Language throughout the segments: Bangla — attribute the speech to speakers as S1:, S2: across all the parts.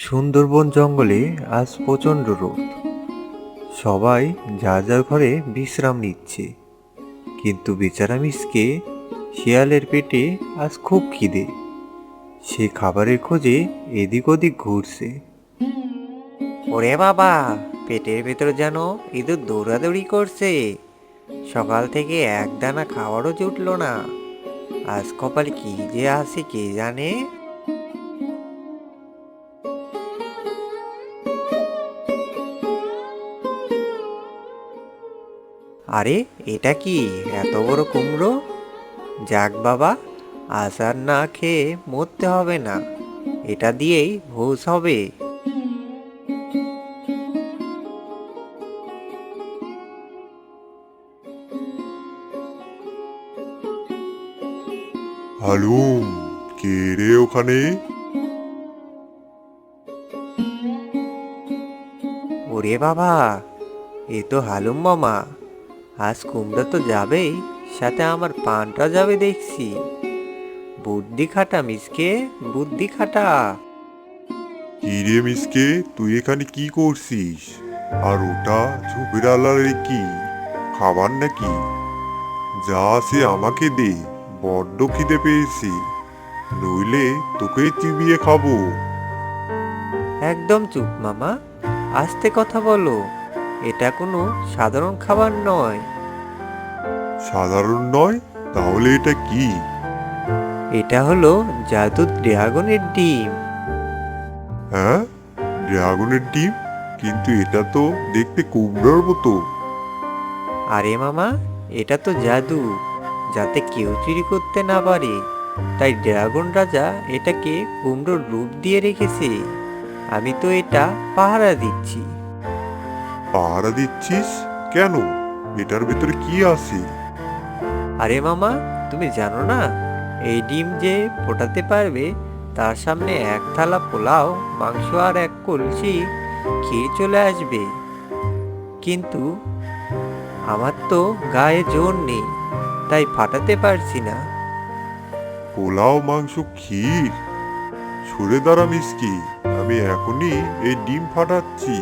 S1: সুন্দরবন জঙ্গলে আজ প্রচণ্ড রোদ। সবাই যার যার ঘরে বিশ্রাম নিচ্ছে, কিন্তু বেচারা মিসকে শিয়ালের পেটে আজ খুব খিদে। সে খাবারের খোঁজে এদিক ওদিক ঘুরছে।
S2: ওরে বাবা, পেটের ভেতর যেন ইঁদুর দৌড়াদৌড়ি করছে। সকাল থেকে এক দানা খাবারও জুটলো না। আজ কপালে কি যে আছে কে জানে। আরে, এটা কি এত বড় কুমড়ো? যাক বাবা, আজ আর না খেয়ে মরতে হবে না। এটা দিয়েই ভোজ হবে।
S3: হালুম, কে রে ওখানে?
S2: ওরে বাবা, এ তো হালুম মামা। আজ কুমড়ো তো যাবেই, সাথে আমার পানটা যাবে দেখছি। বুদ্ধি খাটা মিসকে, বুদ্ধি খাটা।
S3: কি রে মিসকে, তুই এখানে কি করছিস? আর ওটা ঝোপের আলারে কি খাবার নাকি? যা আছে আমাকে দে, বড্ড খিদে পেয়েছি, নইলে তোকেই চিবিয়ে খাবো।
S2: একদম চুপ মামা, আস্তে কথা বলো। এটা কোনো সাধারণ খাবার নয়।
S3: সাধারণ নয়? তাহলে এটা কি?
S2: এটা হলো জাদুর ড্রাগনের ডিম।
S3: হ্যাঁ, ড্রাগনের ডিম? কিন্তু এটা তো দেখতে কুমড়োর মতো।
S2: আরে মামা, এটা তো জাদু, যাতে কেউ চুরি করতে না পারে। তাই ড্রাগন রাজা এটাকে কুমড়োর রূপ দিয়ে রেখেছে। আমি তো এটা পাহারা দিচ্ছি।
S3: পাহারা দিচ্ছিস কেন? এটার ভেতরে কি আছে?
S2: আরে মামা, তুমি জানো না, এই ডিম যে ফোটাতে পারবে তার সামনে এক থালা পোলাও, মাংস আর এক কলসি খেয়ে চলে আসবে। কিন্তু আমার তো গায়ে জোর নেই, তাই ফাটাতে পারছি না।
S3: পোলাও, মাংস, ক্ষীর? সরে দাঁড়া মিসকি, আমি এখনই এই ডিম ফাটাচ্ছি।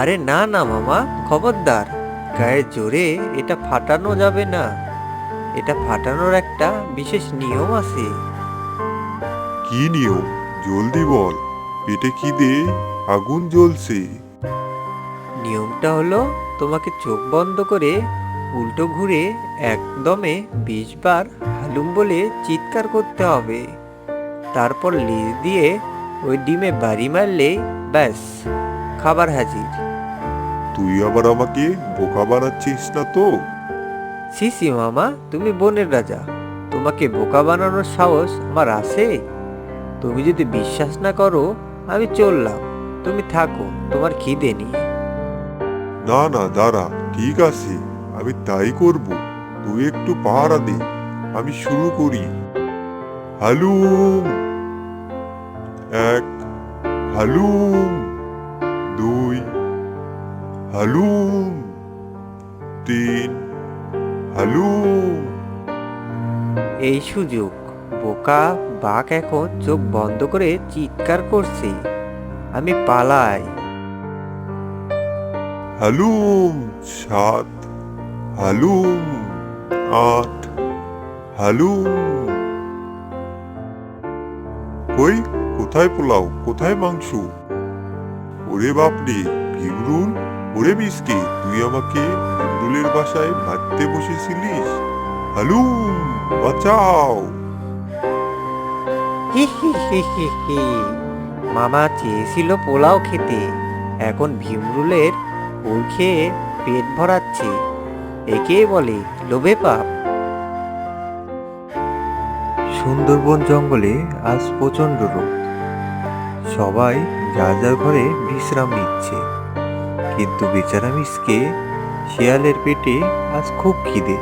S2: আরে না না মামা, খবরদার। গায়ে জোরে এটা ফাটানো যাবে না। এটা ফাটানোর একটা বিশেষ নিয়ম আছে।
S3: কি নিয়ম? জলদি বল, পেটে খিদে আগুন জ্বলছে।
S2: নিয়মটা হলো, তোমাকে চোখ বন্ধ করে উল্টো ঘুরে একদমে 20 বার হালুম বলে চিৎকার করতে হবে। তারপর লেজ দিয়ে ওই ডিমে বাড়ি মারলে ব্যাস, খাবার হাজির।
S3: তুই আবার আমাকে বোকা বানাচ্ছিস না তো?
S2: সিসি মামা, তুমি বনের রাজা, তোমাকে বোকা বানানোর সাহস আমার আছে? তুমি যদি বিশ্বাস না করো, আমি চললাম। তুমি থাকো তোমার খিদে নিয়ে।
S3: না না, দাঁড়া, ঠিক আছে, আমি তাই করব। তুই একটু পাহারা দে, আমি শুরু করি। হালুম এক, হালুম দুই, হালুম তিন, হালুম।
S2: এই সুযোগ, বোকা বাঘ এখন চোখ বন্ধ করে চিৎকার করছে। আমি পালাই।
S3: হালুম সাত, হালুম আট, হালুম। কই, কোথায় পোলাও, কোথায় মাংস? ওরে বাপরে, ভিমরুল! ওরে মিসকে, তুই আমাকে ভিমরুলের বাসায় মারতে বসেছিলিস? হালুম, বাঁচাও!
S2: হি হি হি হি হি। মামা চেয়েছিল পোলাও খেতে, এখন ভীমরুলের হুল খেয়ে পেট ভরাচ্ছে। একেই বলে লোভে পাপ।
S1: সুন্দরবন জঙ্গলে আজ প্রচণ্ড রোদ। সবাই যার যার ঘরে বিশ্রাম নিচ্ছে, কিন্তু বেচারা মিসকে শিয়ালের পেটে আজ খুব খিদে।